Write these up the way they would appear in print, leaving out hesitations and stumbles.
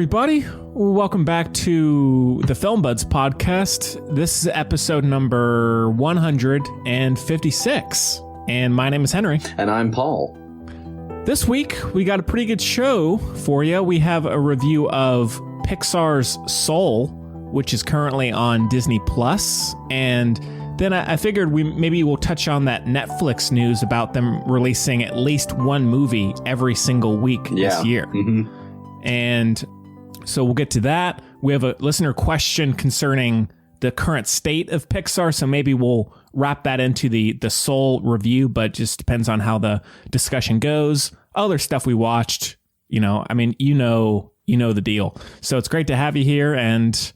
everybody. Welcome back to the Film Buds podcast. This is episode number 156. And my name is Henry. And I'm Paul. This week, we got a pretty good show for you. We have a review of Pixar's Soul, which is currently on Disney+. And then I figured maybe we'll touch on that Netflix news about them releasing at least one movie every single week this year. Mm-hmm. And so we'll get to that. We have a listener question concerning the current state of Pixar, so maybe we'll wrap that into the Soul review, but just depends on how the discussion goes. Other stuff we watched, you know the deal. So it's great to have you here. And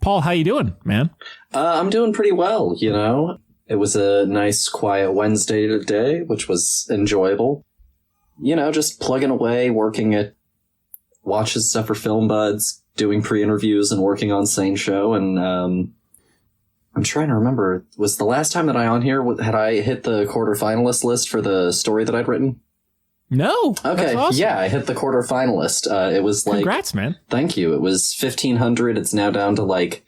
Paul, how you doing, man? I'm doing pretty well, you know. It was a nice, quiet Wednesday today, which was enjoyable. You know, just plugging away, working at watching stuff for Film Buds, doing pre-interviews and working on Sane Show. And I'm trying to remember, was the last time that I on here, had I hit the quarterfinalist list for the story that I'd written? No. Okay. That's awesome. Yeah, I hit the quarterfinalist. It was like... Congrats, man. Thank you. It was 1,500. It's now down to like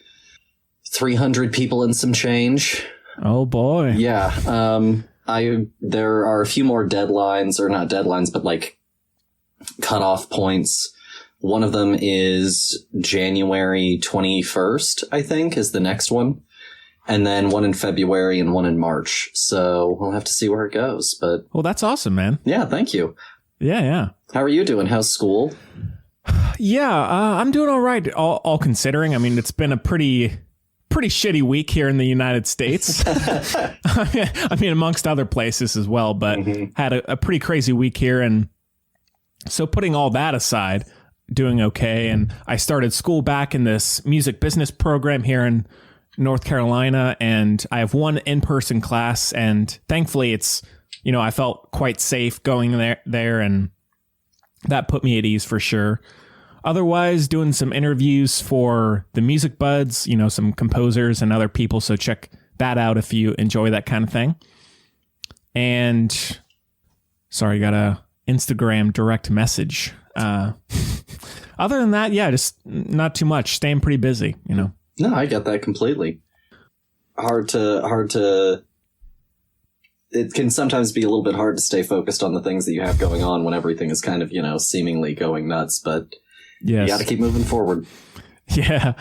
300 people and some change. Oh, boy. Yeah. There are a few more deadlines, or not deadlines, but like cutoff points. One of them is January 21st, I think, is the next one. And then one in February and one in March. So we'll have to see where it goes. But well, that's awesome, man. Yeah, thank you. Yeah. How are you doing? How's school? Yeah, I'm doing all right, all considering. I mean, it's been a pretty shitty week here in the United States. I mean, amongst other places as well, but had a pretty crazy week here. And so putting all that aside, doing okay. And I started school back in this music business program here in North Carolina, and I have one in-person class, and thankfully it's, you know, I felt quite safe going there, and that put me at ease for sure. Otherwise, doing some interviews for the Music Buds, you know, some composers and other people, so check that out if you enjoy that kind of thing. And sorry, got a Instagram direct message. Other than that, yeah, just not too much. Staying pretty busy, you know. No, I get that completely. Hard to. It can sometimes be a little bit hard to stay focused on the things that you have going on when everything is kind of, you know, seemingly going nuts. But yes, you got to keep moving forward. Yeah.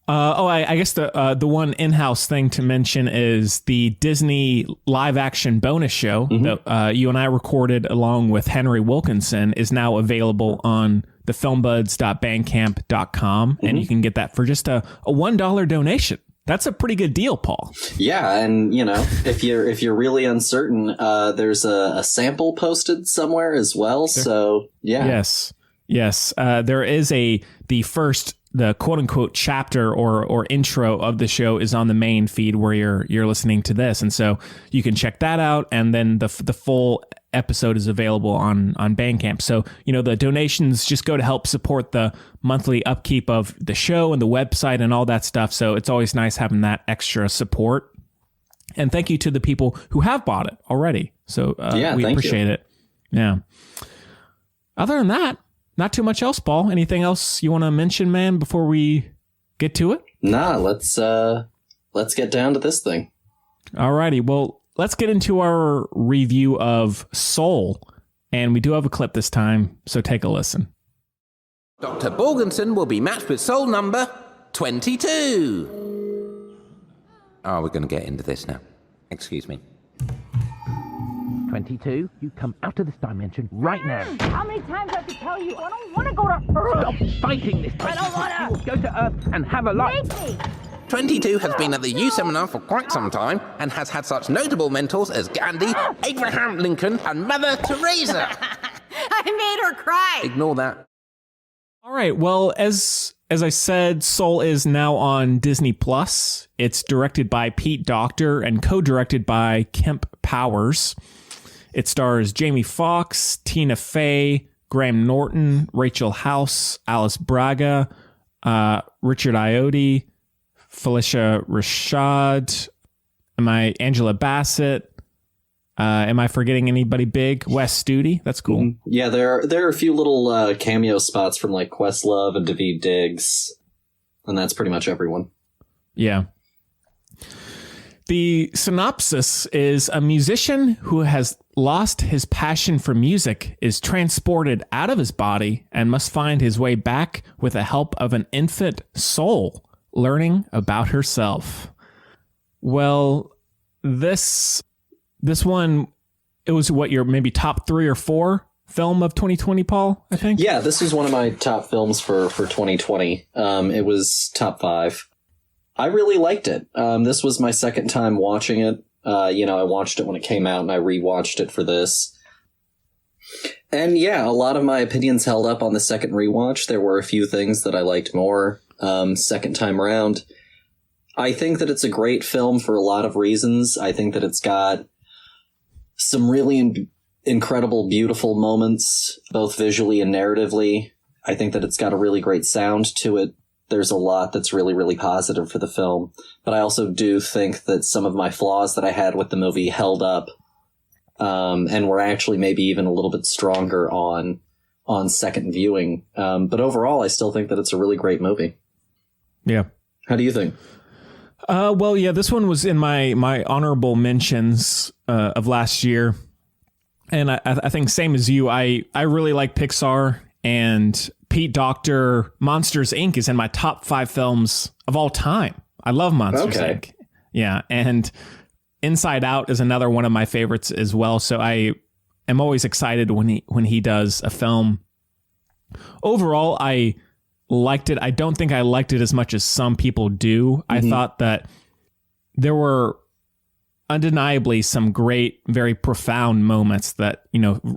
I guess the one in-house thing to mention is the Disney live-action bonus show that you and I recorded along with Henry Wilkinson is now available on thefilmbuds.bandcamp.com, and you can get that for just a $1 donation. That's a pretty good deal, Paul. Yeah, and you know, if you're really uncertain, there's a sample posted somewhere as well. So yeah, yes, there is the quote unquote chapter or intro of the show is on the main feed where you're listening to this, and so you can check that out, and then the full episode is available on Bandcamp. So, you know, the donations just go to help support the monthly upkeep of the show and the website and all that stuff. So it's always nice having that extra support. And thank you to the people who have bought it already. So we appreciate it. Yeah. Other than that, not too much else, Paul. Anything else you want to mention, man, before we get to it? Nah, let's get down to this thing. All righty. Well, let's get into our review of Soul, and we do have a clip this time, so take a listen. Dr. Borgenson will be matched with Soul number 22. Oh, we're going to get into this now. Excuse me. 22, you come out of this dimension right now. How many times do I have to tell you? I don't want to go to Earth. Stop fighting this. I don't want to. You will go to Earth and have a life. Make me. 22 has been at the U Seminar for quite some time and has had such notable mentors as Gandhi, Abraham Lincoln, and Mother Teresa. I made her cry. Ignore that. All right. Well, as I said, Soul is now on Disney+. It's directed by Pete Docter and co-directed by Kemp Powers. It stars Jamie Foxx, Tina Fey, Graham Norton, Rachel House, Alice Braga, Richard Ayoade, Felicia Rashad, Angela Bassett, Am I forgetting anybody big? Wes Studi. That's cool. Mm-hmm. Yeah, there are a few little cameo spots from like Questlove and Daveed Diggs, and that's pretty much everyone. Yeah. The synopsis is a musician who has lost his passion for music is transported out of his body and must find his way back with the help of an infant soul learning about herself. Well, this one, it was what, your maybe top 3 or 4 film of 2020, Paul, I think? Yeah, this was one of my top films for 2020. It was top 5. I really liked it. This was my second time watching it. I watched it when it came out and I rewatched it for this. And yeah, a lot of my opinions held up on the second rewatch. There were a few things that I liked more second time around. I think that it's a great film for a lot of reasons. I think that it's got some really incredible, beautiful moments, both visually and narratively. I think that it's got a really great sound to it. There's a lot that's really, really positive for the film. But I also do think that some of my flaws that I had with the movie held up and were actually maybe even a little bit stronger on second viewing. But overall, I still think that it's a really great movie. Yeah. How do you think? Well, yeah, this one was in my honorable mentions of last year. And I think same as you, I really like Pixar, and Pete Docter, Monsters, Inc. is in my top 5 films of all time. I love Monsters, Inc. Yeah, and Inside Out is another one of my favorites as well. So I am always excited when he does a film. Overall, I liked it. I don't think I liked it as much as some people do. Mm-hmm. I thought that there were undeniably some great, very profound moments that,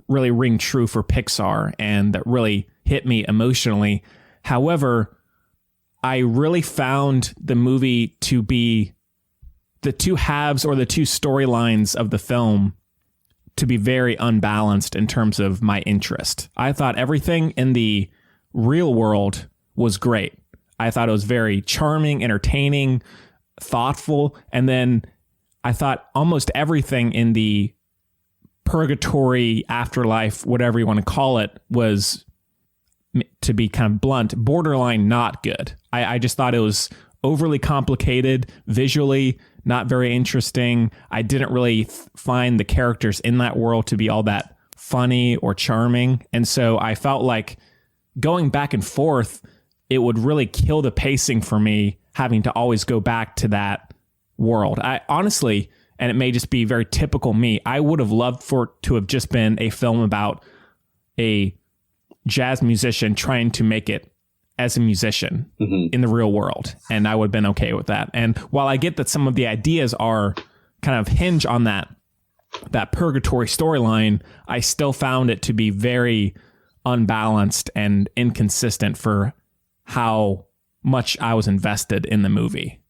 really ring true for Pixar and that really hit me emotionally. However, I really found the movie to be the two halves or the two storylines of the film to be very unbalanced in terms of my interest. I thought everything in the real world was great. I thought it was very charming, entertaining, thoughtful. And then I thought almost everything in the purgatory, afterlife, whatever you want to call it, was, to be kind of blunt, borderline not good. I just thought it was overly complicated, visually not very interesting. I didn't really find the characters in that world to be all that funny or charming. And so I felt like going back and forth, it would really kill the pacing for me, having to always go back to that world. I honestly, and it may just be very typical me, I would have loved for it to have just been a film about a jazz musician trying to make it as a musician in the real world. And I would have been okay with that. And while I get that some of the ideas are kind of hinge on that purgatory storyline, I still found it to be very unbalanced and inconsistent for how much I was invested in the movie.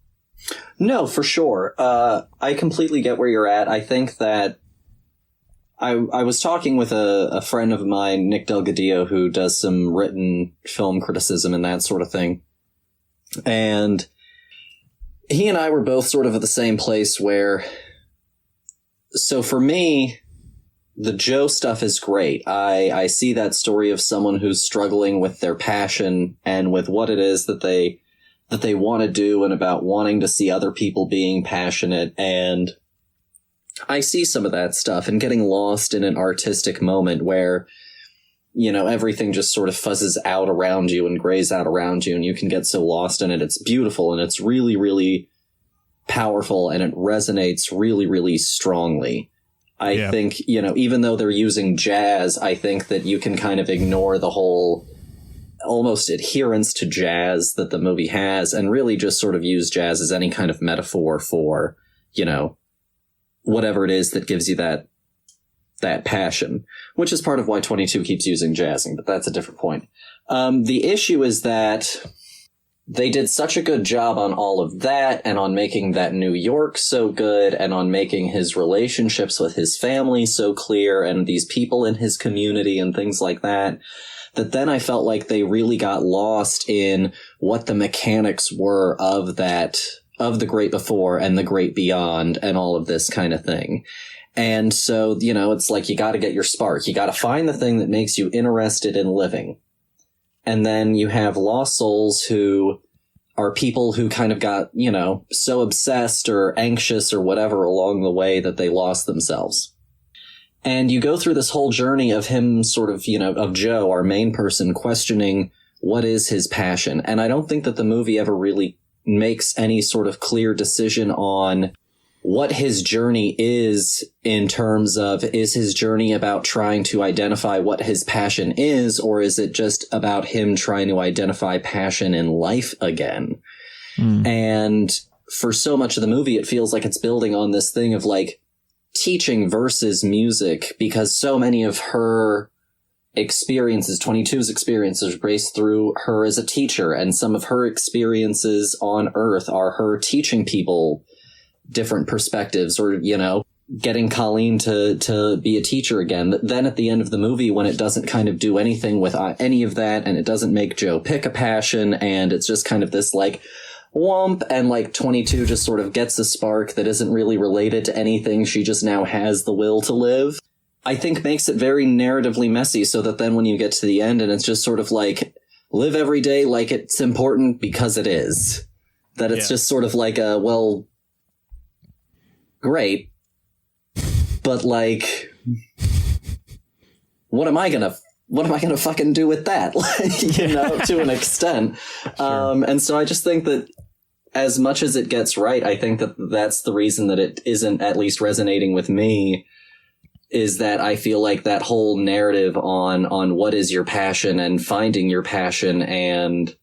No, for sure. I completely get where you're at. I think that I was talking with a friend of mine, Nick Delgadillo, who does some written film criticism and that sort of thing. And he and I were both sort of at the same place where, so for me, the Joe stuff is great. I see that story of someone who's struggling with their passion and with what it is that they want to do and about wanting to see other people being passionate. And I see some of that stuff and getting lost in an artistic moment where, everything just sort of fuzzes out around you and grays out around you and you can get so lost in it. It's beautiful and it's really, really powerful and it resonates really, really strongly. I think, even though they're using jazz, I think that you can kind of ignore the whole almost adherence to jazz that the movie has and really just sort of use jazz as any kind of metaphor for, whatever it is that gives you that passion, which is part of why 22 keeps using jazzing, but that's a different point. The issue is that they did such a good job on all of that and on making that New York so good and on making his relationships with his family so clear and these people in his community and things like that, that then I felt like they really got lost in what the mechanics were of that of the great before and the great beyond and all of this kind of thing. And so, you know, it's like you got to get your spark. You got to find the thing that makes you interested in living. And then you have lost souls who are people who kind of got, you know, so obsessed or anxious or whatever along the way that they lost themselves. And you go through this whole journey of him sort of, you know, of Joe, our main person, questioning what is his passion. And I don't think that the movie ever really makes any sort of clear decision on what his journey is in terms of, is his journey about trying to identify what his passion is, or is it just about him trying to identify passion in life again? And for so much of the movie, it feels like it's building on this thing of like teaching versus music, because so many of her experiences, 22's experiences, race through her as a teacher, and some of her experiences on Earth are her teaching people different perspectives, or, you know, getting Colleen to be a teacher again. Then at the end of the movie, when it doesn't kind of do anything with any of that, and it doesn't make Joe pick a passion, and it's just kind of this like whomp, and like 22 just sort of gets a spark that isn't really related to anything. She just now has the will to live, I think makes it very narratively messy, so that then when you get to the end and it's just sort of like, live every day like it's important because it is. That it's just sort of like a, well, great, but like, what am I gonna fucking do with that? You know, to an extent. Sure. And so I just think that as much as it gets right, I think that that's the reason that it isn't at least resonating with me, is that I feel like that whole narrative on what is your passion and finding your passion and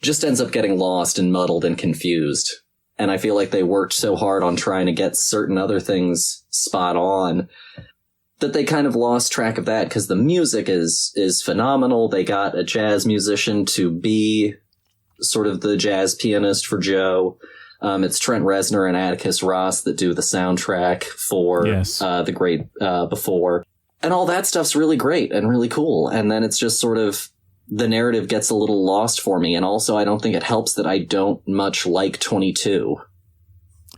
just ends up getting lost and muddled and confused. And I feel like they worked so hard on trying to get certain other things spot on that they kind of lost track of that, because the music is phenomenal. They got a jazz musician to be sort of the jazz pianist for Joe. It's Trent Reznor and Atticus Ross that do the soundtrack for The Great Before. And all that stuff's really great and really cool. And then it's just sort of, the narrative gets a little lost for me. And also, I don't think it helps that I don't much like 22.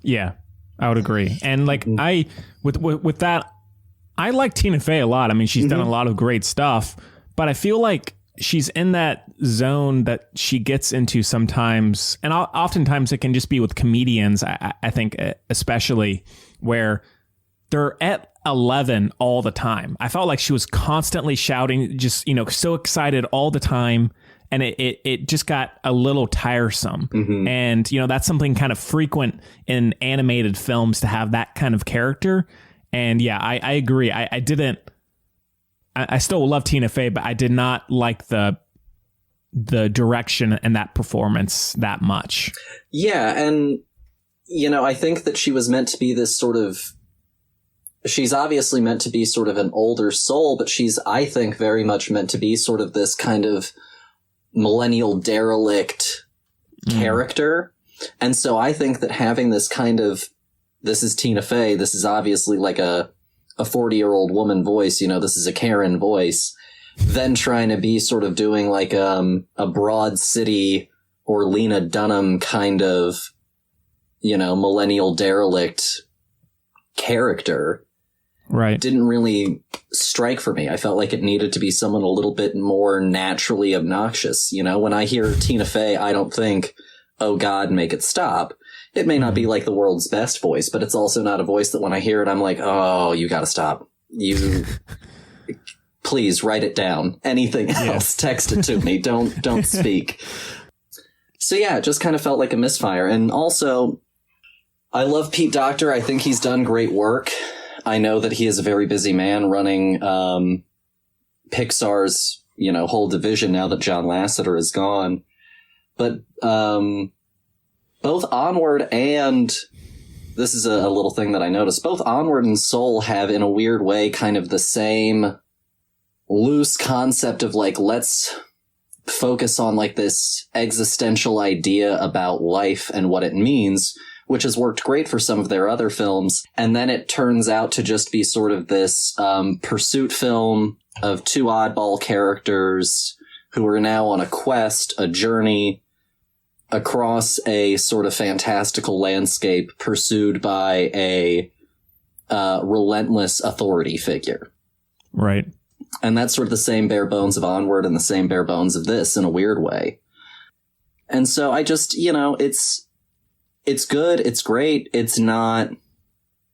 Yeah, I would agree. And like, with that, I like Tina Fey a lot. I mean, she's done a lot of great stuff, but I feel like she's in that zone that she gets into sometimes. And oftentimes it can just be with comedians, I think, especially, where they're at 11 all the time. I felt like she was constantly shouting, just, you know, so excited all the time. And it just got a little tiresome. And, you know, that's something kind of frequent in animated films, to have that kind of character. And yeah, I agree. I still love Tina Fey, but I did not like the direction and that performance that much. Yeah. And, you know, I think that she was meant to be this sort of, she's obviously meant to be sort of an older soul, but she's, I think, very much meant to be sort of this kind of millennial derelict character. And so I think that having this kind of, this is Tina Fey, this is obviously like a 40-year-old woman voice, you know, this is a Karen voice, then trying to be sort of doing like a Broad City or Lena Dunham kind of, you know, millennial derelict character. Right. Didn't really strike for me. I felt like it needed to be someone a little bit more naturally obnoxious. You know, when I hear Tina Fey, I don't think, oh God, make it stop. It may not be like the world's best voice, but it's also not a voice that when I hear it, I'm like, oh, you gotta stop. You please write it down. Anything else, text it to me. Don't speak. So yeah, it just kind of felt like a misfire. And also, I love Pete Docter. I think he's done great work. I know that he is a very busy man running Pixar's, you know, whole division now that John Lasseter is gone. But both Onward and, this is a little thing that I noticed, both Onward and Soul have, in a weird way, kind of the same loose concept of like, let's focus on like this existential idea about life and what it means, which has worked great for some of their other films. And then it turns out to just be sort of this pursuit film of two oddball characters who are now on a quest, a journey, across a sort of fantastical landscape pursued by a relentless authority figure. Right. And that's sort of the same bare bones of Onward and the same bare bones of this in a weird way. And so I just, it's good. It's great. It's not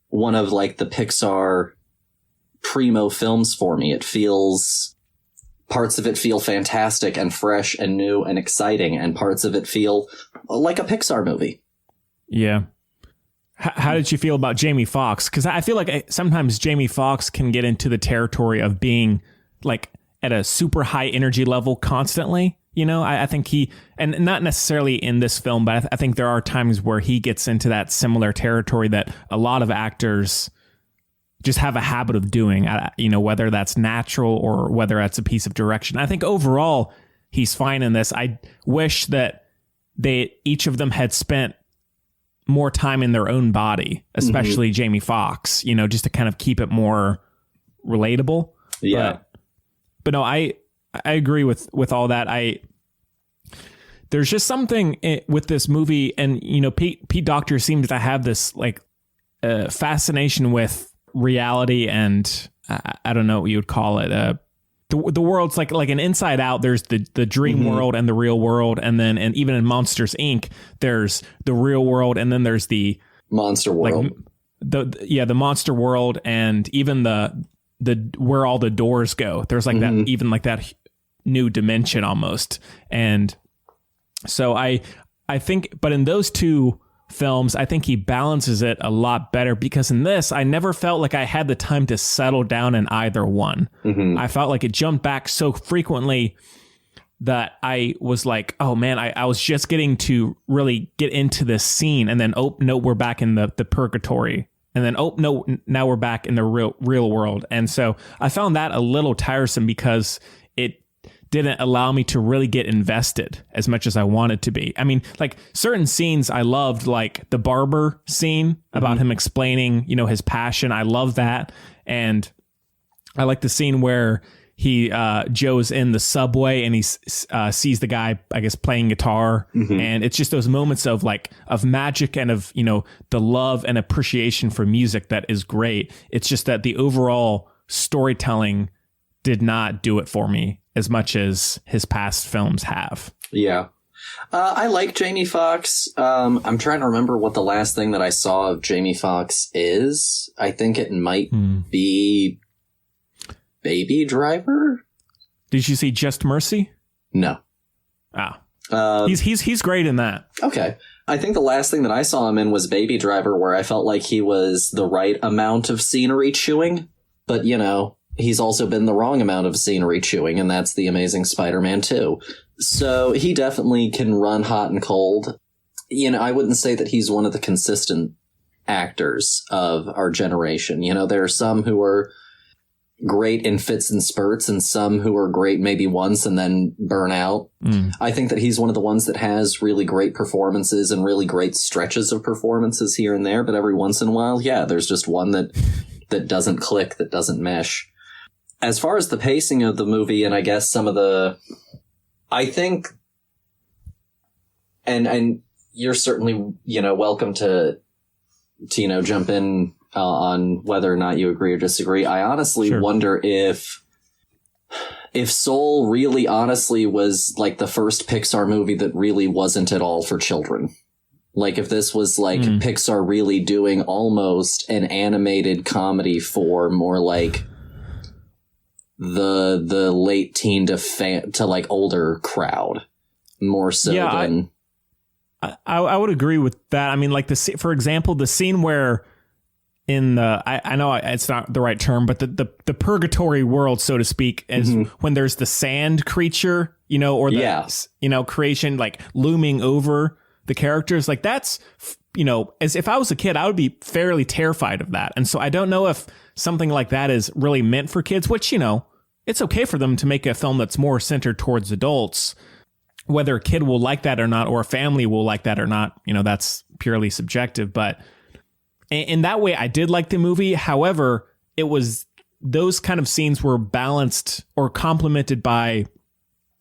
one of like the Pixar primo films for me. Parts of it feel fantastic and fresh and new and exciting, and parts of it feel like a Pixar movie. Yeah. How did you feel about Jamie Foxx? Because I feel like sometimes Jamie Foxx can get into the territory of being like at a super high energy level constantly. I think and not necessarily in this film, but I think there are times where he gets into that similar territory that a lot of actors just have a habit of doing, whether that's natural or whether that's a piece of direction. I think overall he's fine in this. I wish that each of them had spent more time in their own body, especially Jamie Foxx, just to kind of keep it more relatable. Yeah. But no, I agree with all that. There's just something with this movie, and Pete Docter seems to have this like fascination with reality, and I don't know what you would call it. The world's like an Inside Out. There's the dream world and the real world, and even in Monsters Inc. there's the real world, and then there's the monster world. The monster world, and even the where all the doors go. There's like that, even like that new dimension almost. And so I think, but in those two films, I think he balances it a lot better, because in this, I never felt like I had the time to settle down in either one. I felt like it jumped back so frequently that I was like, oh man, I was just getting to really get into this scene, and then, oh no, we're back in the purgatory. And then, oh no, now we're back in the real world. And so I found that a little tiresome, because it didn't allow me to really get invested as much as I wanted to be. I mean, like certain scenes I loved, like the barber scene about him explaining, his passion. I love that. And I like the scene where Joe's in the subway and he sees the guy, I guess, playing guitar. And it's just those moments of magic and of, the love and appreciation for music that is great. It's just that the overall storytelling did not do it for me as much as his past films have. Yeah. I like Jamie Foxx. I'm trying to remember what the last thing that I saw of Jamie Foxx is. I think it might be Baby Driver. Did you see Just Mercy? No. He's great in that. Okay. I think the last thing that I saw him in was Baby Driver, where I felt like he was the right amount of scenery chewing, but he's also been the wrong amount of scenery chewing, and that's The Amazing Spider-Man 2. So he definitely can run hot and cold. I wouldn't say that he's one of the consistent actors of our generation. There are some who are great in fits and spurts, and some who are great maybe once and then burn out. I think that he's one of the ones that has really great performances and really great stretches of performances here and there, but every once in a while, there's just one that doesn't click, that doesn't mesh. As far as the pacing of the movie, and I guess I think, and you're certainly, welcome to jump in on whether or not you agree or disagree. I honestly wonder if Soul really honestly was like the first Pixar movie that really wasn't at all for children. Like if this was like Pixar really doing almost an animated comedy for more like the late teen to like older crowd, more so than. I would agree with that. I mean, like for example, the scene where in the, I know it's not the right term, but the purgatory world, so to speak, is when there's the sand creature, or the, creation like looming over the characters. Like that's, as if I was a kid, I would be fairly terrified of that. And so I don't know if something like that is really meant for kids, which, it's okay for them to make a film that's more centered towards adults. Whether a kid will like that or not, or a family will like that or not, that's purely subjective. But in that way, I did like the movie. However, it was those kind of scenes were balanced or complemented by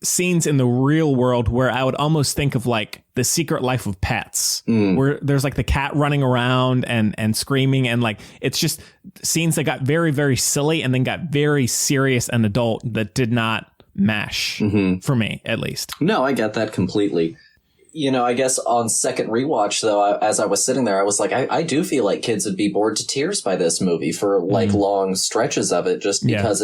scenes in the real world where I would almost think of like The Secret Life of Pets, where there's like the cat running around and screaming, and like it's just scenes that got very, very silly and then got very serious and adult that did not mesh for me, at least. No, I get that completely. You know, I guess on second rewatch, though, as I was sitting there, I was like, I do feel like kids would be bored to tears by this movie for like long stretches of it, just because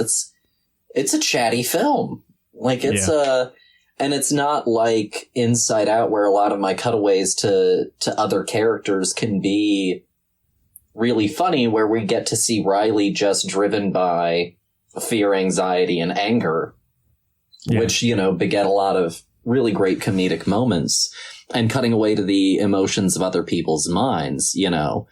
it's a chatty film. Like and it's not like Inside Out, where a lot of my cutaways to other characters can be really funny, where we get to see Riley just driven by fear, anxiety, and anger, which, you know, beget a lot of really great comedic moments and cutting away to the emotions of other people's minds. You know,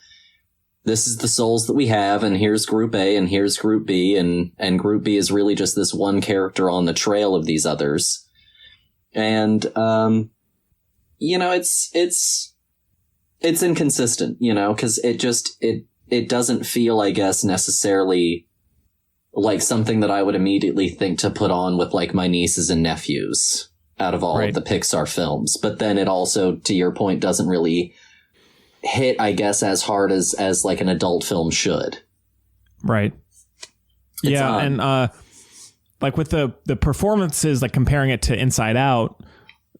this is the souls that we have, and here's Group A and here's Group B, and Group B is really just this one character on the trail of these others. And, you know, it's inconsistent, you know, because it doesn't feel, I guess, necessarily like something that I would immediately think to put on with like my nieces and nephews out of all of the Pixar films. But then it also, to your point, doesn't really hit, I guess, as hard as like an adult film should. Right. And like with the performances, like comparing it to Inside Out,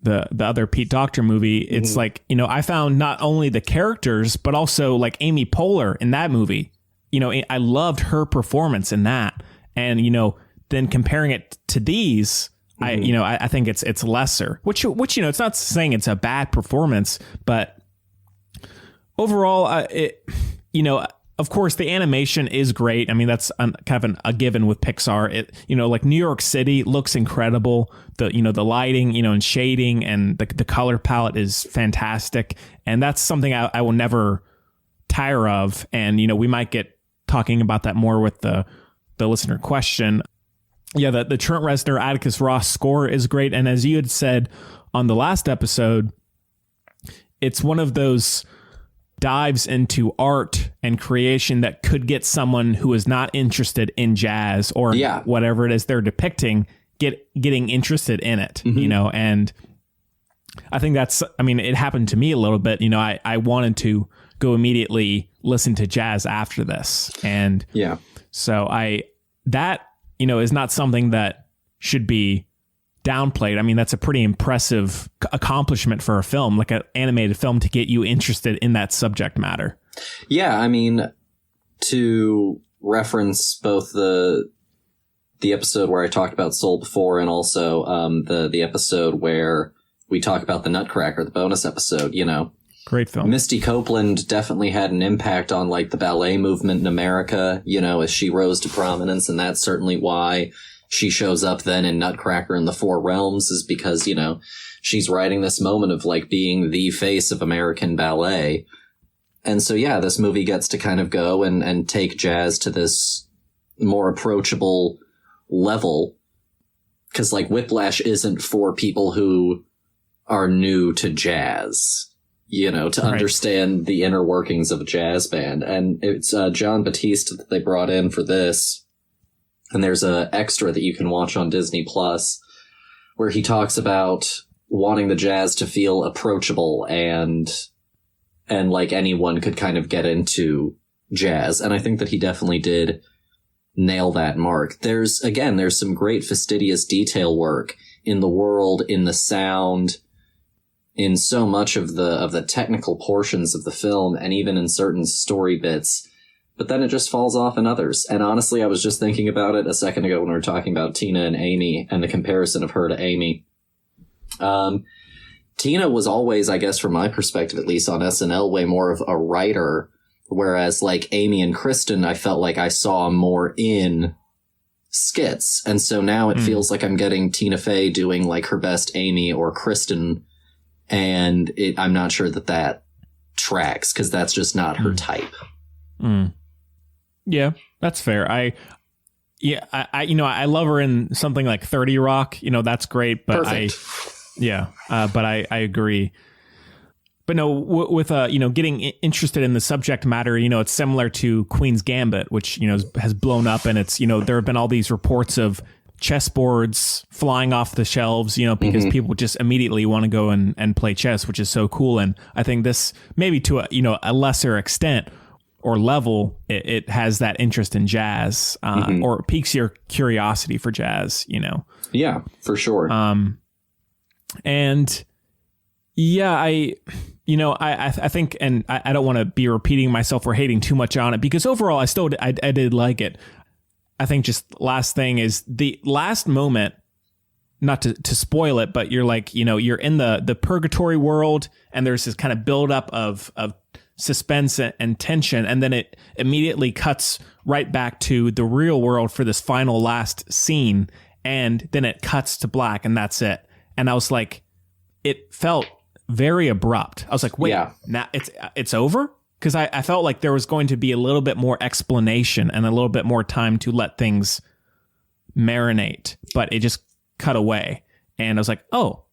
the other Pete Docter movie, it's like, you know, I found not only the characters, but also like Amy Poehler in that movie. You know, I loved her performance in that. And, you know, then comparing it to these, I think it's lesser, which, you know, it's not saying it's a bad performance, but overall, you know, of course, the animation is great. I mean, that's kind of a given with Pixar. It, you know, like New York City looks incredible. The lighting, you know, and shading and the color palette is fantastic. And that's something I will never tire of. And, you know, we might get talking about that more with the listener question. Yeah, the Trent Reznor, Atticus Ross score is great. And as you had said on the last episode, it's one of those dives into art and creation that could get someone who is not interested in jazz or whatever it is they're depicting getting interested in it, you know. And I think that's, I mean, it happened to me a little bit. You know, I wanted to go immediately listen to jazz after this. And so that, you know, is not something that should be downplayed. I mean, that's a pretty impressive accomplishment for a film, like an animated film, to get you interested in that subject matter. Yeah, I mean, to reference both the episode where I talked about Soul before, and also the episode where we talk about the Nutcracker, the bonus episode, you know. Great film. Misty Copeland definitely had an impact on like the ballet movement in America, you know, as she rose to prominence, and that's certainly why she shows up then in Nutcracker in the Four Realms, is because, you know, she's riding this moment of like being the face of American ballet. And so, yeah, this movie gets to kind of go and take jazz to this more approachable level, because like Whiplash isn't for people who are new to jazz, you know, to understand the inner workings of a jazz band. And it's John Batiste that they brought in for this. And there's a extra that you can watch on Disney Plus where he talks about wanting the jazz to feel approachable and like anyone could kind of get into jazz. And I think that he definitely did nail that mark. There's some great fastidious detail work in the world, in the sound, in so much of the technical portions of the film, and even in certain story bits. But then it just falls off in others. And honestly, I was just thinking about it a second ago when we were talking about Tina and Amy and the comparison of her to Amy. Tina was always, I guess from my perspective, at least on SNL, way more of a writer. Whereas like Amy and Kristen, I felt like I saw more in skits. And so now it feels like I'm getting Tina Fey doing like her best Amy or Kristen. And I'm not sure that tracks, because that's just not her type. Yeah, that's fair. I you know, I love her in something like 30 Rock, you know, that's great, but Perfect. But I agree. But no, with you know, getting interested in the subject matter, you know, it's similar to Queen's Gambit, which, you know, has blown up, and it's, you know, there have been all these reports of chessboards flying off the shelves, because people just immediately want to go and play chess, which is so cool. And I think this, maybe to a lesser extent or level, it has that interest in jazz, or piques your curiosity for jazz, Yeah, for sure. And yeah, I think, and I don't want to be repeating myself or hating too much on it, because overall I did like it. I think just last thing is the last moment, not to spoil it, but you're like, you're in the purgatory world, and there's this kind of buildup of suspense and tension, and then it immediately cuts right back to the real world for this final last scene, and then it cuts to black, and that's it. And I was like, it felt very abrupt. I was like, wait, now it's over? Because I felt like there was going to be a little bit more explanation and a little bit more time to let things marinate, but it just cut away. And I was like, oh,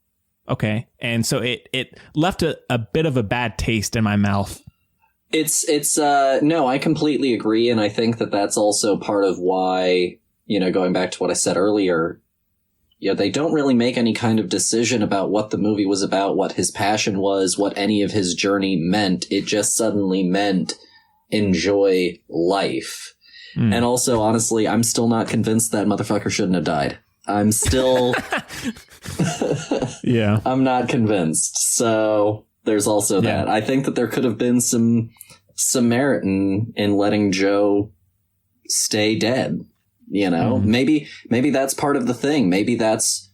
okay. And so it left a bit of a bad taste in my mouth. No, I completely agree. And I think that's also part of why, going back to what I said earlier, they don't really make any kind of decision about what the movie was about, what his passion was, what any of his journey meant. It just suddenly meant enjoy life. And also, honestly, I'm still not convinced that motherfucker shouldn't have died. I'm still... Yeah. I'm not convinced. So there's also that. I think that there could have been some merit in letting Joe stay dead. Maybe that's part of the thing. Maybe that's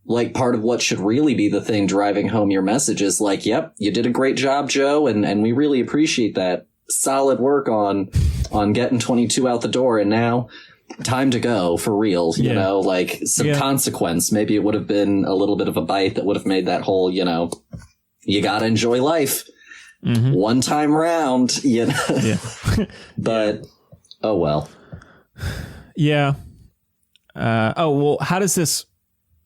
like part of what should really be the thing driving home your message is like, yep, you did a great job, Joe. And we really appreciate that. Solid work on getting 22 out the door. And now time to go for real, like some consequence. Maybe it would have been a little bit of a bite that would have made that whole, you got to enjoy life one time round, but, oh, well. Yeah. Well, how does this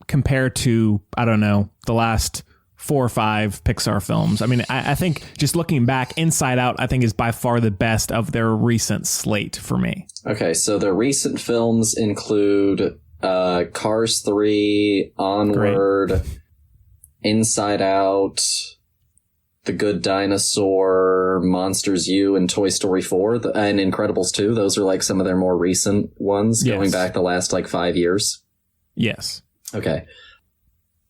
compare to, I don't know, the last 4 or 5 Pixar films? I mean, I think just looking back, Inside Out, I think is by far the best of their recent slate for me. Okay, so the recent films include Cars 3, Onward, Great. Inside Out, The Good Dinosaur, Monsters U, and Toy Story 4, and Incredibles 2. Those are like some of their more recent ones, going back the last like 5 years. Yes. Okay.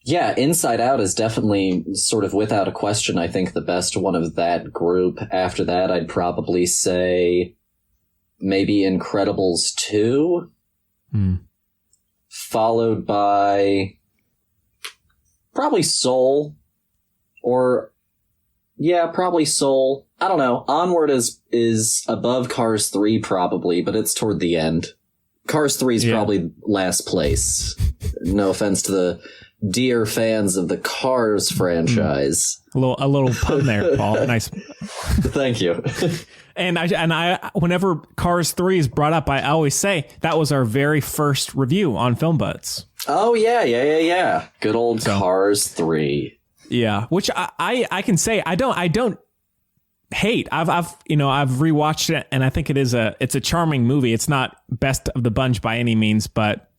Yeah, Inside Out is definitely sort of without a question, I think, the best one of that group. After that, I'd probably say maybe Incredibles 2, followed by probably Soul, or probably Soul. I don't know. Onward is above Cars 3 probably, but it's toward the end. Cars 3 is probably last place. No offense to the dear fans of the Cars franchise. A little pun there, Paul. Nice. Thank you. And I whenever Cars 3 is brought up, I always say that was our very first review on Film Buds. Oh yeah. Good old Cars 3. Yeah, which I can say I don't hate. I've rewatched it, and I think it's a charming movie. It's not best of the bunch by any means, but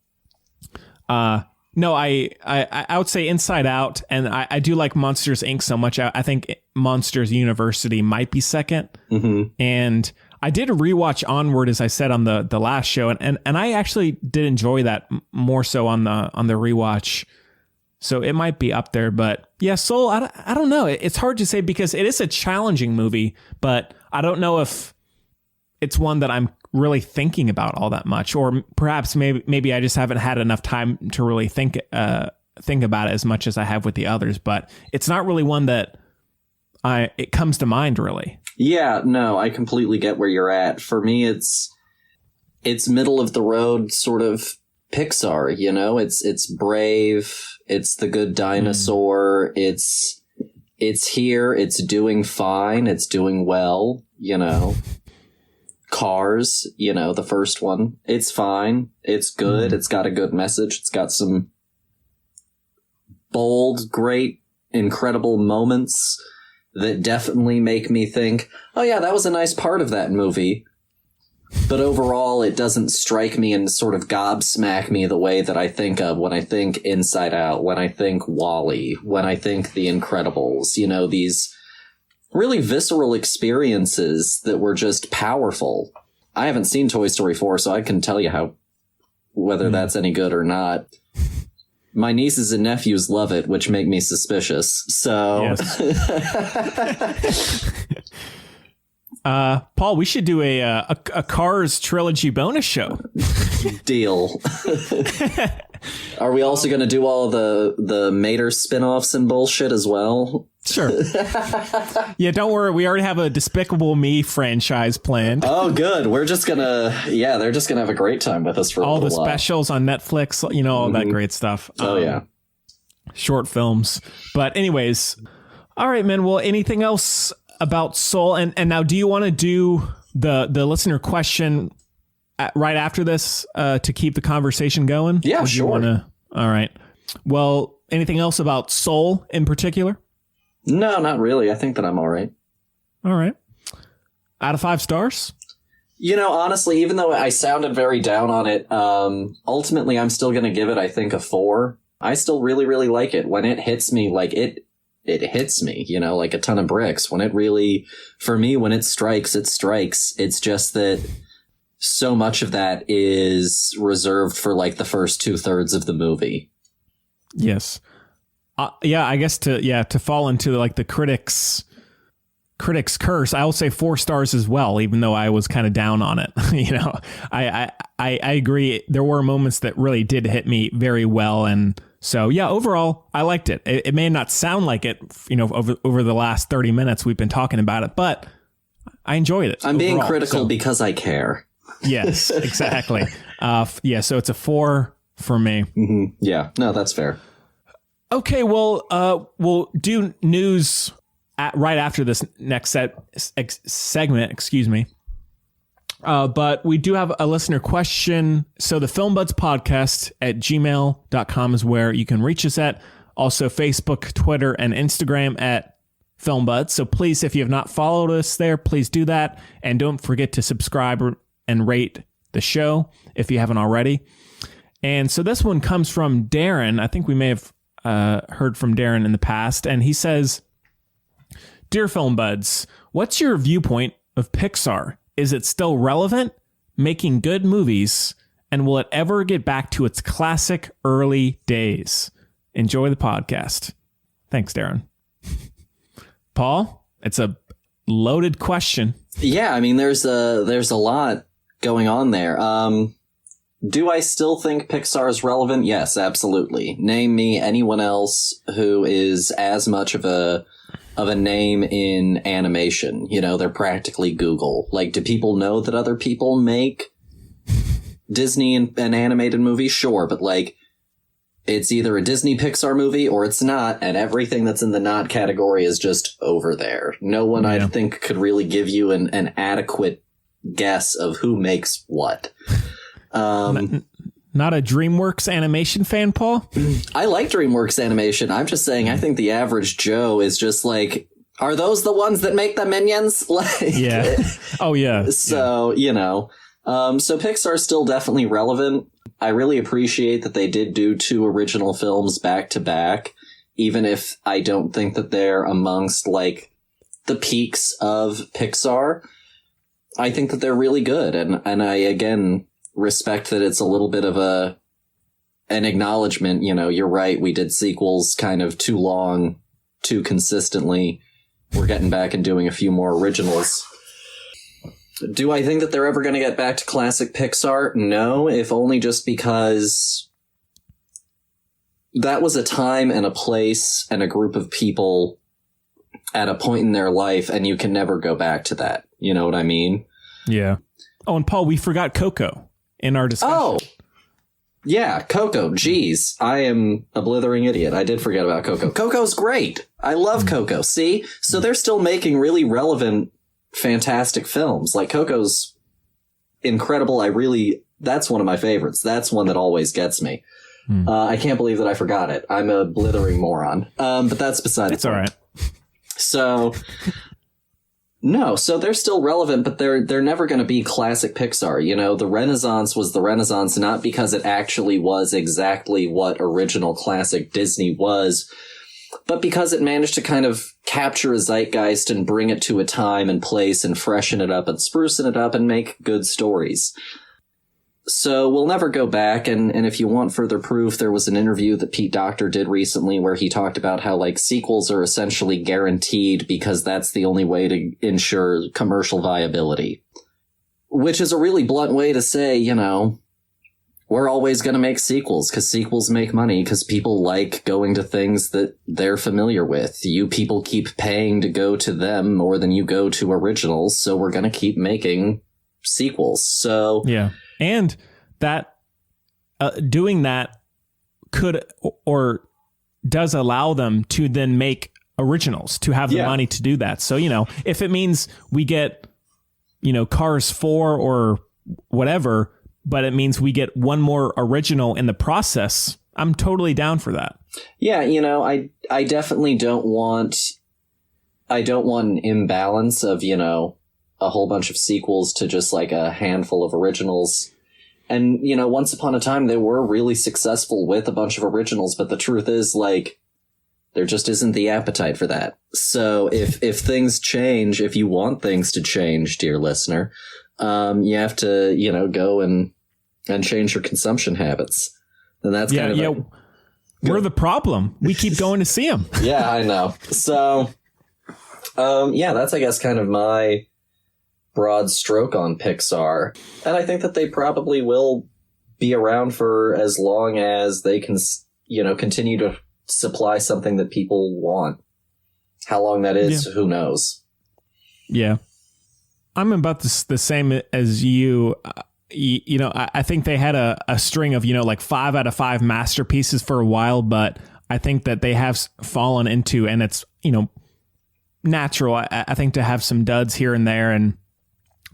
no, I would say Inside Out, and I do like Monsters Inc. so much. I think Monsters University might be second, and I did rewatch Onward, as I said on the last show, and I actually did enjoy that more so on the rewatch. So it might be up there, but yeah, Soul, I don't know. It's hard to say because it is a challenging movie, but I don't know if it's one that I'm really thinking about all that much, or perhaps maybe I just haven't had enough time to really think about it as much as I have with the others, but it's not really one that it comes to mind really. Yeah, no, I completely get where you're at. For me, it's middle of the road sort of Pixar, it's brave. It's The Good Dinosaur. It's here. It's doing fine. It's doing well. Cars, the first one. It's fine. It's good. It's got a good message. It's got some bold, great, incredible moments that definitely make me think, oh yeah, that was a nice part of that movie. But overall, it doesn't strike me and sort of gobsmack me the way that I think of when I think Inside Out, when I think WALL-E, when I think The Incredibles, you know, these really visceral experiences that were just powerful. I haven't seen Toy Story 4, so I can tell you whether that's any good or not. My nieces and nephews love it, which make me suspicious. So, yes. Paul, we should do a Cars trilogy bonus show. Deal. Are we also going to do all the Mater spinoffs and bullshit as well? Sure. Yeah, don't worry. We already have a Despicable Me franchise planned. Oh, good. We're just going to, they're just going to have a great time with us for all a little the while. specials on Netflix, you know, all that great stuff. Oh, yeah. Short films. But anyways, all right, man. Well, anything else about Soul? And now, do you want to do the listener question right after this to keep the conversation going? Yeah, sure. All right. Well, anything else about Soul in particular? No, not really. I think that I'm all right. All right. Out of 5 stars? You know, honestly, even though I sounded very down on it, ultimately I'm still going to give it, I think, a 4. I still really, really like it. When it hits me, like it hits me, you know, like a ton of bricks. When it really, for me, when it strikes, it strikes. It's just that so much of that is reserved for like the first 2/3 of the movie. Yes. Yeah, I guess to fall into like the critics curse, I will say 4 stars as well, even though I was kind of down on it. You know, I agree. There were moments that really did hit me very well. And so, yeah, overall, I liked it. It may not sound like it, you know, over the last 30 minutes we've been talking about it, but I enjoyed it. I'm being critical because I care. Yes, exactly. So it's a 4 for me. Mm-hmm. Yeah, no, that's fair. Okay, well, we'll do news right after this next segment, excuse me. But we do have a listener question. So the Filmbuds podcast at gmail.com is where you can reach us at. Also Facebook, Twitter, and Instagram at Filmbuds. So please, if you have not followed us there, please do that. And don't forget to subscribe and rate the show if you haven't already. And so this one comes from Darren. I think we may have heard from Darren in the past, and he says, "Dear Film Buds, what's your viewpoint of Pixar? Is it still relevant, making good movies, and will it ever get back to its classic early days? Enjoy the podcast." Thanks, Darren. Paul, it's a loaded question. Yeah, I mean, there's a lot going on there. Do I still think Pixar is relevant? Yes, absolutely. Name me anyone else who is as much of a name in animation. You know, they're practically Google. Like, do people know that other people make Disney and animated movies? Sure, but like, it's either a Disney Pixar movie or it's not, and everything that's in the not category is just over there. No one, I think, could really give you an adequate guess of who makes what. Not a DreamWorks animation fan, Paul? I like DreamWorks animation. I'm just saying, I think the average Joe is just like, are those the ones that make the Minions? Like, yeah. Oh, yeah. So, you know, so Pixar's still definitely relevant. I really appreciate that they did do 2 original films back to back, even if I don't think that they're amongst like the peaks of Pixar. I think that they're really good. And I, again, respect that it's a little bit of an acknowledgement. You know, you're right. We did sequels kind of too long, too consistently. We're getting back and doing a few more originals. Do I think that they're ever going to get back to classic Pixar? No, if only just because that was a time and a place and a group of people at a point in their life, and you can never go back to that. You know what I mean? Yeah. Oh, and Paul, we forgot Coco in our discussion. Oh, yeah, Coco. Geez, I am a blithering idiot. I did forget about Coco. Coco's great. I love Coco. See? So they're still making really relevant, fantastic films. Like, Coco's incredible. That's one of my favorites. That's one that always gets me. I can't believe that I forgot it. I'm a blithering moron. But that's beside the point. It's all right. So No, so they're still relevant, but they're never going to be classic Pixar. You know, the Renaissance was the Renaissance not because it actually was exactly what original classic Disney was, but because it managed to kind of capture a zeitgeist and bring it to a time and place and freshen it up and sprucing it up and make good stories. So we'll never go back, and if you want further proof, there was an interview that Pete Docter did recently where he talked about how, like, sequels are essentially guaranteed because that's the only way to ensure commercial viability. Which is a really blunt way to say, you know, we're always going to make sequels because sequels make money because people like going to things that they're familiar with. You people keep paying to go to them more than you go to originals, so we're going to keep making sequels. So yeah. And that doing that could or does allow them to then make originals, to have the money to do that. So, you know, if it means we get, you know, Cars 4 or whatever, but it means we get one more original in the process, I'm totally down for that. Yeah, you know, I definitely don't want an imbalance of, you know, a whole bunch of sequels to just like a handful of originals. And, you know, once upon a time, they were really successful with a bunch of originals. But the truth is, like, there just isn't the appetite for that. So if things change, if you want things to change, dear listener, you have to, you know, go and change your consumption habits. And that's kind of we're the problem. We keep going to see them. Yeah, I know. So, that's, I guess, kind of my broad stroke on Pixar. And I think that they probably will be around for as long as they can, you know, continue to supply something that people want. How long that is, who knows? Yeah. I'm about the same as you. You know, I think they had a string of, you know, like 5 out of 5 masterpieces for a while, but I think that they have fallen into, and it's, you know, natural, I think, to have some duds here and there. And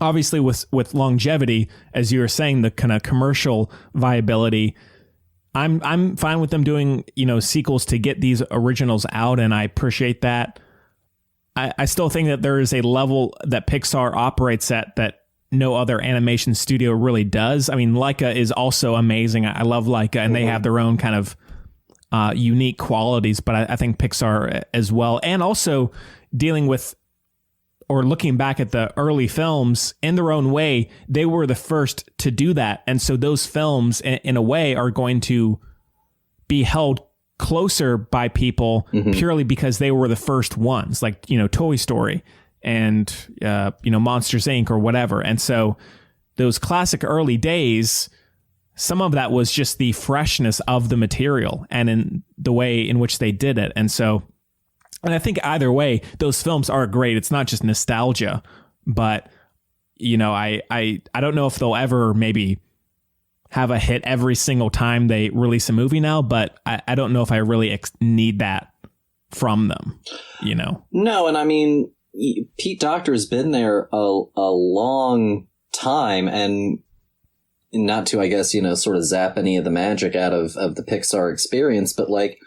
obviously with longevity, as you were saying, the kind of commercial viability, I'm fine with them doing, you know, sequels to get these originals out, and I appreciate that. I still think that there is a level that Pixar operates at that no other animation studio really does. I mean, Laika is also amazing. I love Laika, and they have their own kind of unique qualities, but I think Pixar as well. And also dealing with or looking back at the early films in their own way, they were the first to do that. And so those films, in a way, are going to be held closer by people purely because they were the first ones, like, you know, Toy Story and, you know, Monsters, Inc. or whatever. And so those classic early days, some of that was just the freshness of the material and in the way in which they did it. And so, and I think either way, those films are great. It's not just nostalgia, but, you know, I don't know if they'll ever maybe have a hit every single time they release a movie now, but I don't know if I really need that from them, you know? No, and I mean, Pete Docter has been there a long time, and not to, I guess, you know, sort of zap any of the magic out of the Pixar experience, but like,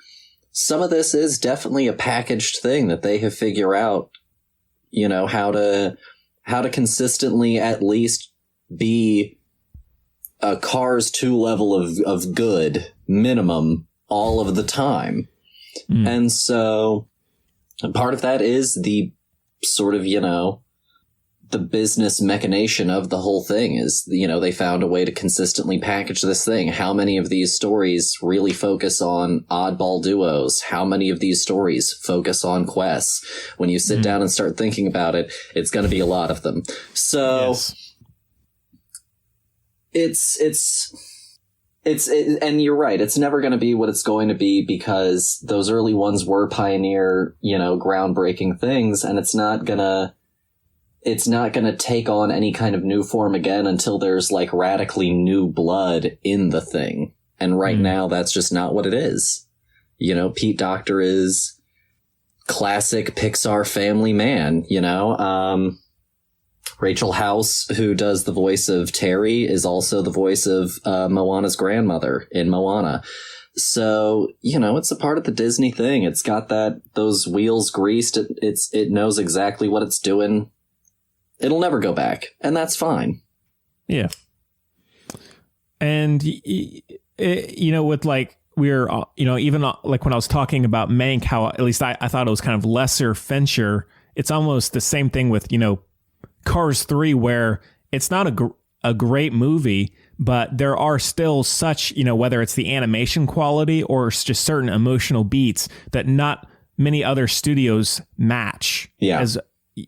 some of this is definitely a packaged thing that they have figured out, you know, how to consistently at least be a Cars 2 level of good minimum all of the time. And so part of that is the sort of, you know, the business machination of the whole thing is, you know, they found a way to consistently package this thing. How many of these stories really focus on oddball duos? How many of these stories focus on quests? When you sit down and start thinking about it, it's going to be a lot of them. So it's and you're right. It's never going to be what it's going to be because those early ones were pioneer, you know, groundbreaking things, and it's not going to take on any kind of new form again until there's like radically new blood in the thing. And right now, that's just not what it is. You know, Pete Docter is classic Pixar family man, you know. Rachel House, who does the voice of Terry, is also the voice of Moana's grandmother in Moana. So, you know, it's a part of the Disney thing. It's got those wheels greased. It knows exactly what it's doing. It'll never go back, and that's fine. Yeah. And, with like, we're, even like when I was talking about Mank, how at least I thought it was kind of lesser Fincher. It's almost the same thing with, Cars 3, where it's not a great movie, but there are still such, whether it's the animation quality or just certain emotional beats that not many other studios match. Yeah.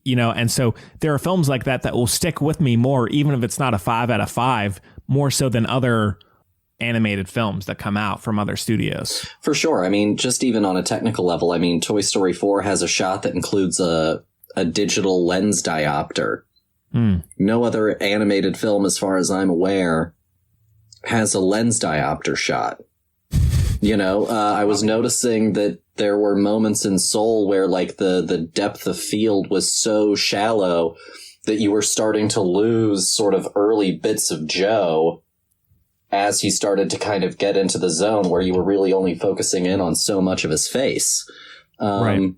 And so there are films like that will stick with me more, even if it's not a 5 out of 5, more so than other animated films that come out from other studios. For sure. I mean, just even on a technical level, I mean, Toy Story 4 has a shot that includes a digital lens diopter. No other animated film, as far as I'm aware, has a lens diopter shot. I was noticing that there were moments in Soul where like the depth of field was so shallow that you were starting to lose sort of early bits of Joe as he started to kind of get into the zone where you were really only focusing in on so much of his face. Right.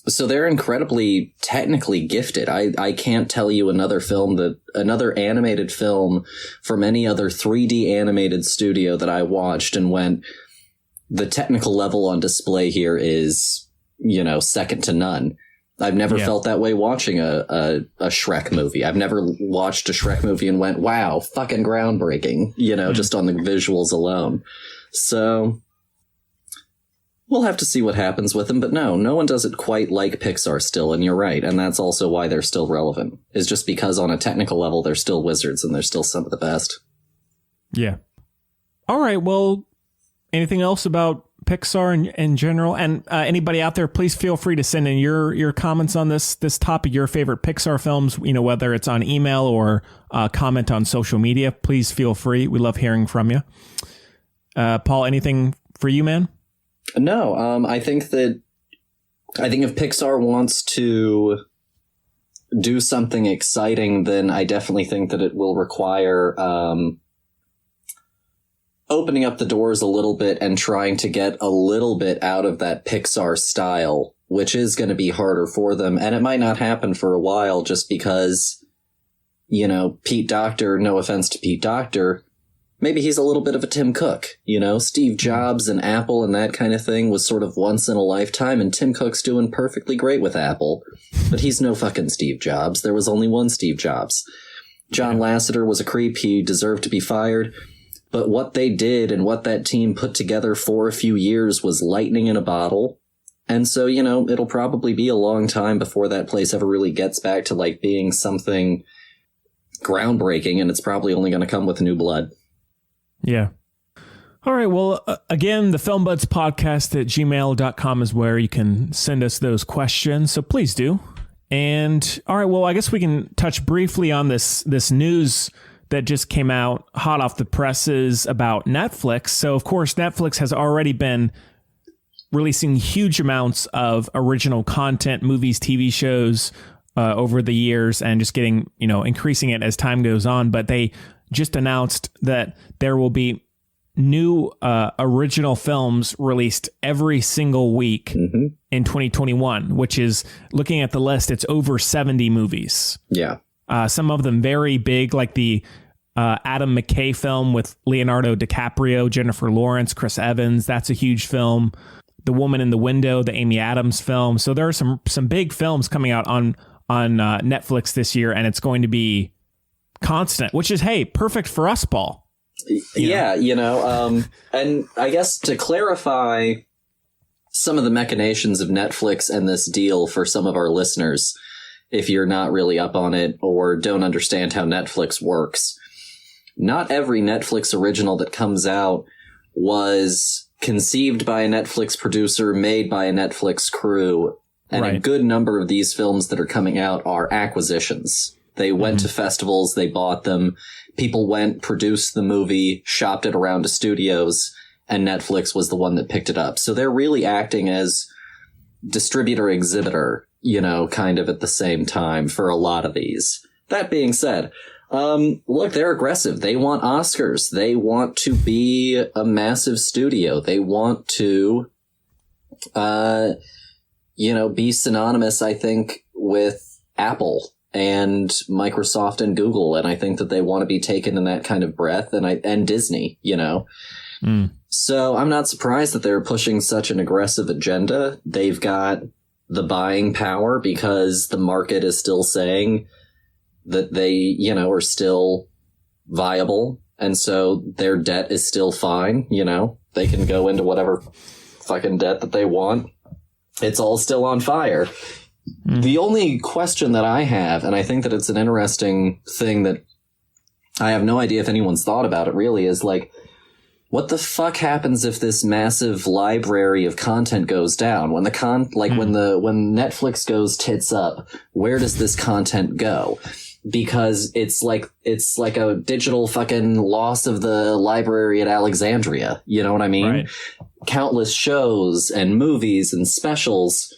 So they're incredibly technically gifted. I can't tell you another animated film from any other 3D animated studio that I watched and went, the technical level on display here is, second to none. I've never felt that way watching a Shrek movie. I've never watched a Shrek movie and went, wow, fucking groundbreaking, just on the visuals alone. So we'll have to see what happens with them. But no one does it quite like Pixar still. And you're right. And that's also why they're still relevant, is just because on a technical level, they're still wizards and they're still some of the best. Yeah. All right. Well, anything else about Pixar in general? And anybody out there, please feel free to send in your comments on this topic, your favorite Pixar films, whether it's on email or comment on social media. Please feel free. We love hearing from you. Paul, anything for you, man? No, I think if Pixar wants to do something exciting, then I definitely think that it will require opening up the doors a little bit and trying to get a little bit out of that Pixar style, which is going to be harder for them. And it might not happen for a while just because, Pete Docter, no offense to Pete Docter, maybe he's a little bit of a Tim Cook, Steve Jobs and Apple and that kind of thing was sort of once in a lifetime, and Tim Cook's doing perfectly great with Apple, but he's no fucking Steve Jobs. There was only one Steve Jobs. John Lasseter was a creep. He deserved to be fired. But what they did and what that team put together for a few years was lightning in a bottle. And so, it'll probably be a long time before that place ever really gets back to like being something groundbreaking, and it's probably only going to come with new blood. Yeah. All right. Well, again, the Filmbuds podcast at gmail.com is where you can send us those questions. So please do. And all right. Well, I guess we can touch briefly on this news that just came out hot off the presses about Netflix. So, of course, Netflix has already been releasing huge amounts of original content, movies, TV shows over the years, and just getting, increasing it as time goes on. But they just announced that there will be new original films released every single week in 2021, which is, looking at the list, it's over 70 movies. Yeah. Some of them very big, like the Adam McKay film with Leonardo DiCaprio, Jennifer Lawrence, Chris Evans. That's a huge film. The Woman in the Window, the Amy Adams film. So there are some big films coming out on Netflix this year, and it's going to be constant, which is, hey, perfect for us, Paul. And I guess to clarify some of the machinations of Netflix and this deal for some of our listeners, if you're not really up on it or don't understand how Netflix works, not every Netflix original that comes out was conceived by a Netflix producer, made by a Netflix crew, and a good number of these films that are coming out are acquisitions. They went to festivals, they bought them, people went, produced the movie, shopped it around to studios, and Netflix was the one that picked it up. So they're really acting as distributor exhibitor, kind of at the same time for a lot of these. That being said, look, they're aggressive. They want Oscars. They want to be a massive studio. They want to, be synonymous, I think, with Apple and Microsoft and Google. And I think that they want to be taken in that kind of breath, and Disney, you know. So I'm not surprised that they're pushing such an aggressive agenda. They've got the buying power because the market is still saying that they, you know, are still viable. And so their debt is still fine. You know, they can go into whatever fucking debt that they want. It's all still on fire. The only question that I have, and I think that it's an interesting thing that I have no idea if anyone's thought about it really, is like, what the fuck happens if this massive library of content goes down? When when Netflix goes tits up, where does this content go? Because it's like a digital fucking loss of the library at Alexandria. You know what I mean? Right. Countless shows and movies and specials.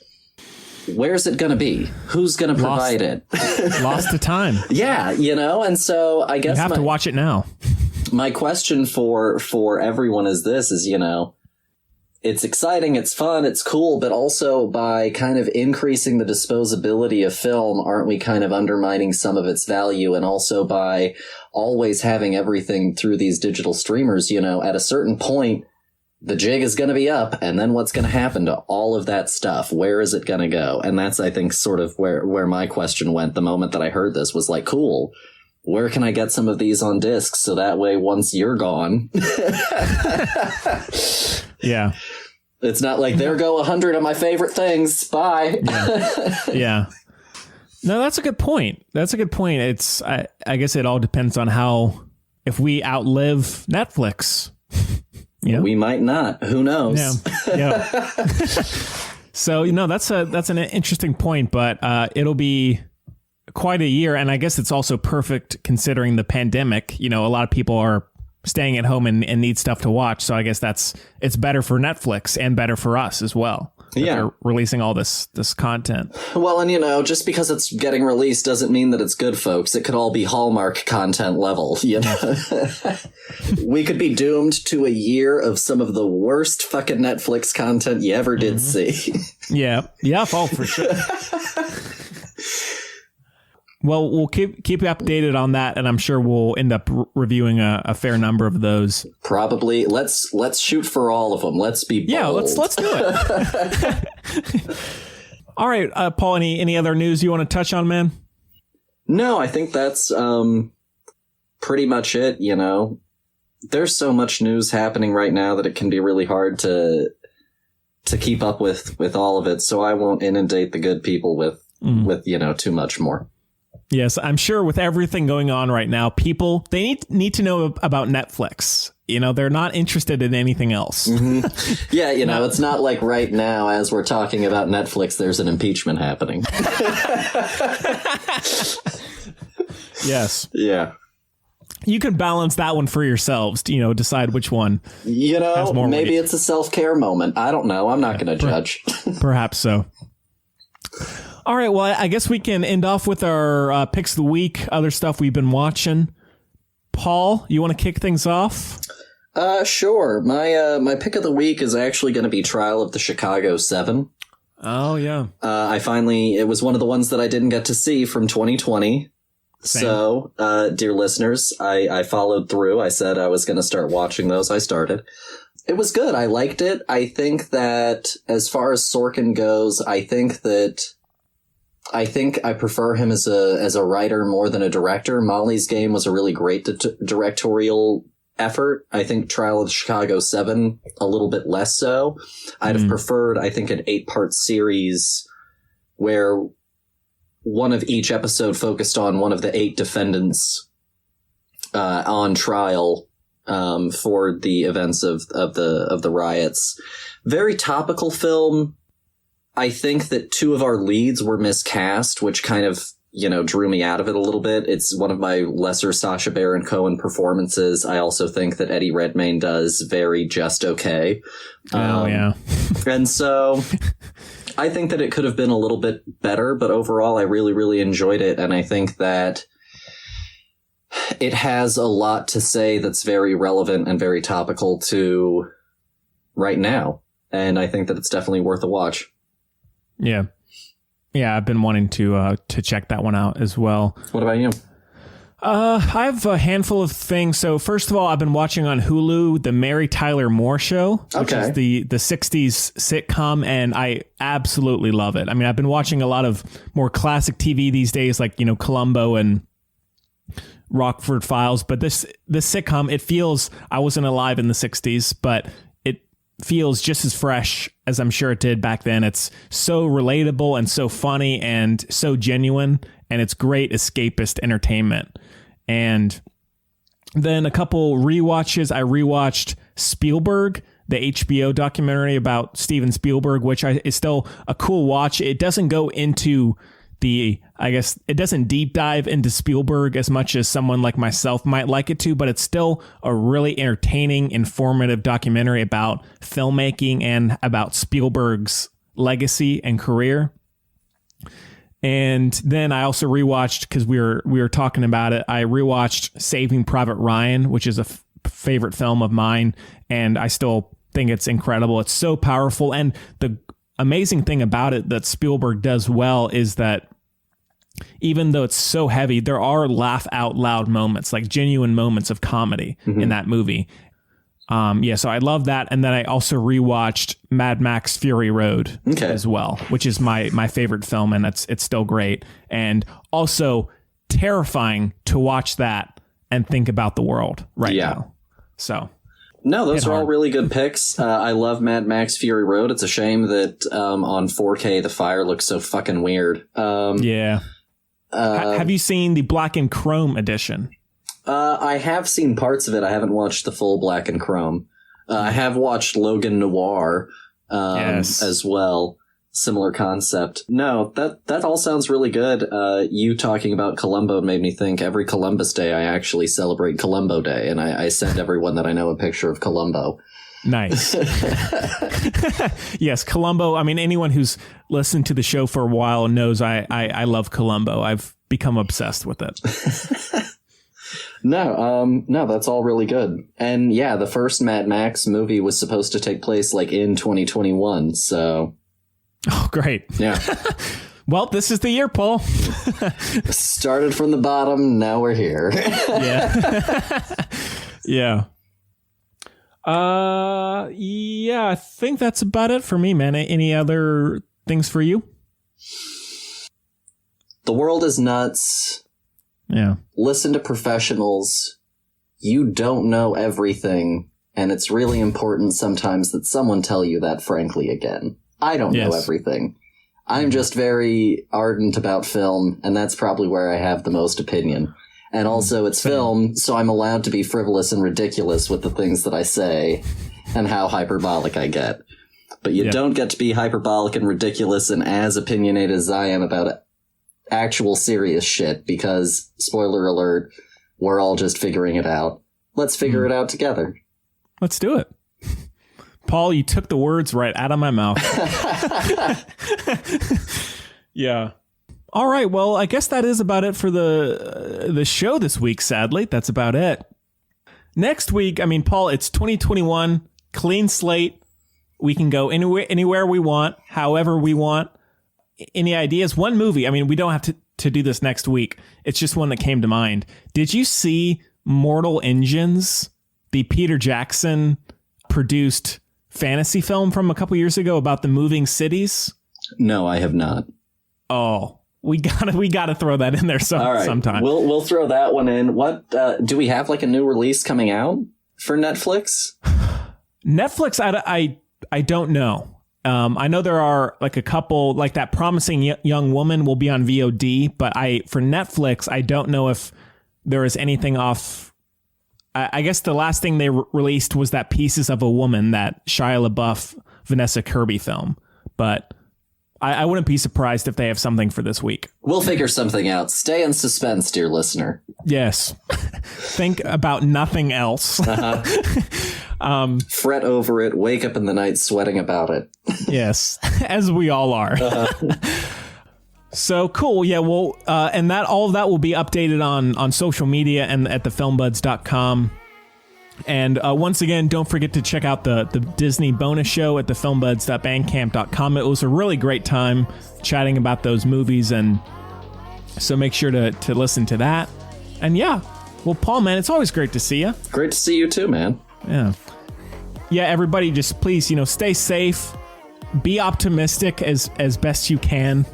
Where's it going to be? Who's going to provide it? Lost to time. Yeah, you know, and so I guess you have to watch it now. My question for everyone is this, is, you know, it's exciting, it's fun, it's cool, but also by kind of increasing the disposability of film, aren't we kind of undermining some of its value? And also by always having everything through these digital streamers, you know, at a certain point, the jig is going to be up, and then what's going to happen to all of that stuff? Where is it going to go? And that's, I think, sort of where my question went the moment that I heard this, was like, cool, where can I get some of these on discs so that way once you're gone, yeah, it's not like there go 100 of my favorite things. Bye. Yeah. No, that's a good point. It's, I guess it all depends on if we outlive Netflix. You know? We might not. Who knows? Yeah. So, you know, that's an interesting point, but it'll be quite a year. And I guess it's also perfect considering the pandemic. You know, a lot of people are staying at home and need stuff to watch. So I guess it's better for Netflix and better for us as well. Yeah. They're releasing all this content. Well, and, you know, just because it's getting released doesn't mean that it's good, folks. It could all be Hallmark content level, you know? We could be doomed to a year of some of the worst fucking Netflix content you ever did see. Yeah. Yeah. Oh, for sure. Well, we'll keep you updated on that, and I'm sure we'll end up reviewing a fair number of those. Probably. Let's shoot for all of them. Let's be bold. Yeah, let's do it. All right, Paul. Any other news you want to touch on, man? No, I think that's pretty much it. You know, there's so much news happening right now that it can be really hard to keep up with all of it. So I won't inundate the good people with you know, too much more. Yes, I'm sure with everything going on right now, people, they need to know about Netflix. You know, they're not interested in anything else. Mm-hmm. Yeah, you know, it's not like right now, as we're talking about Netflix, there's an impeachment happening. Yes. Yeah. You can balance that one for yourselves to, you know, decide which one. You know, maybe weight. it's a self-care moment. I don't know. I'm not going to judge. Perhaps so. All right, well, I guess we can end off with our picks of the week, other stuff we've been watching. Paul, you want to kick things off? Sure. My pick of the week is actually going to be Trial of the Chicago 7. Oh, yeah. It was one of the ones that I didn't get to see from 2020. Same. So, dear listeners, I followed through. I said I was going to start watching those. I started. It was good. I liked it. I think that as far as Sorkin goes, I think I prefer him as a writer more than a director. Molly's Game was a really great directorial effort. I think Trial of the Chicago 7 a little bit less so. I'd have preferred, I think, an 8-part series where one of each episode focused on one of the 8 defendants on trial for the events of the riots. Very topical film. I think that 2 of our leads were miscast, which kind of, you know, drew me out of it a little bit. It's one of my lesser Sacha Baron Cohen performances. I also think that Eddie Redmayne does very just okay. Yeah. And so I think that it could have been a little bit better, but overall I really, really enjoyed it. And I think that it has a lot to say that's very relevant and very topical to right now. And I think that it's definitely worth a watch. Yeah. Yeah, I've been wanting to check that one out as well. What about you? I have a handful of things. So first of all, I've been watching on Hulu the Mary Tyler Moore Show, which is the 60s sitcom, and I absolutely love it. I mean, I've been watching a lot of more classic TV these days, like, you know, Columbo and Rockford Files, but this sitcom, it feels, I wasn't alive in the 60s, but it feels just as fresh as I'm sure it did back then. It's so relatable and so funny and so genuine, and it's great escapist entertainment. And then a couple rewatches. I rewatched Spielberg, the HBO documentary about Steven Spielberg, which is still a cool watch. It doesn't go into it doesn't deep dive into Spielberg as much as someone like myself might like it to, but it's still a really entertaining, informative documentary about filmmaking and about Spielberg's legacy and career. And then I also rewatched, because we were talking about it, I rewatched Saving Private Ryan, which is a favorite film of mine, and I still think it's incredible. It's so powerful, and the amazing thing about it that Spielberg does well is that even though it's so heavy, there are laugh out loud moments, like genuine moments of comedy in that movie. So I love that. And then I also rewatched Mad Max Fury Road as well, which is my favorite film, and it's still great. And also terrifying to watch that and think about the world now. So no, those are all really good picks. I love Mad Max Fury Road. It's a shame that on 4K the fire looks so fucking weird. Have you seen the black and chrome edition? I have seen parts of it. I haven't watched the full black and chrome. I have watched Logan Noir as well. Similar concept. No, that all sounds really good. You talking about Columbo made me think every Columbus Day I actually celebrate Columbo Day, and I send everyone that I know a picture of Columbo. Nice. Yes, Columbo. I mean, anyone who's listened to the show for a while knows I love Columbo. I've become obsessed with it. No, that's all really good. And yeah, the first Mad Max movie was supposed to take place like in 2021. So. Oh, great. Yeah. Well, this is the year, Paul. Started from the bottom. Now we're here. Yeah. Yeah, I think that's about it for me, man. Any other things for you? The world is nuts. Yeah. Listen to professionals. You don't know everything, and it's really important sometimes that someone tell you that frankly again. I don't know everything. I'm just very ardent about film, and that's probably where I have the most opinion. And also, it's film, so I'm allowed to be frivolous and ridiculous with the things that I say and how hyperbolic I get. But you don't get to be hyperbolic and ridiculous and as opinionated as I am about actual serious shit, because, spoiler alert, we're all just figuring it out. Let's figure it out together. Let's do it. Paul, you took the words right out of my mouth. Yeah. All right. Well, I guess that is about it for the show this week, sadly. That's about it. Next week, I mean, Paul, it's 2021, clean slate. We can go anywhere we want, however we want. Any ideas? One movie. I mean, we don't have to do this next week. It's just one that came to mind. Did you see Mortal Engines, the Peter Jackson produced fantasy film from a couple years ago about the moving cities? No, I have not. Oh, we gotta throw that in there sometime. We'll throw that one in. What do we have, like a new release coming out for Netflix? Netflix, I don't know. I know there are like a couple, like that Promising Young Woman will be on VOD, but for Netflix, I don't know if there is anything off. I guess the last thing they released was that Pieces of a Woman, that Shia LaBeouf, Vanessa Kirby film. But I wouldn't be surprised if they have something for this week. We'll figure something out. Stay in suspense, dear listener. Yes. Think about nothing else. Fret over it. Wake up in the night sweating about it. Yes, as we all are. So cool. Yeah, well, and all of that will be updated on social media and at thefilmbuds.com. And once again, don't forget to check out the Disney bonus show at thefilmbuds.bandcamp.com. It was a really great time chatting about those movies, and so make sure to listen to that. And yeah, well, Paul, man, it's always great to see you. Great to see you too, man. Yeah, everybody just please, stay safe. Be optimistic as best you can.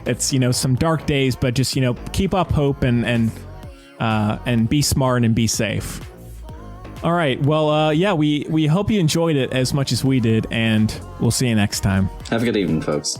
It's, some dark days, but just, keep up hope and be smart and be safe. All right. Well, we hope you enjoyed it as much as we did, and we'll see you next time. Have a good evening, folks.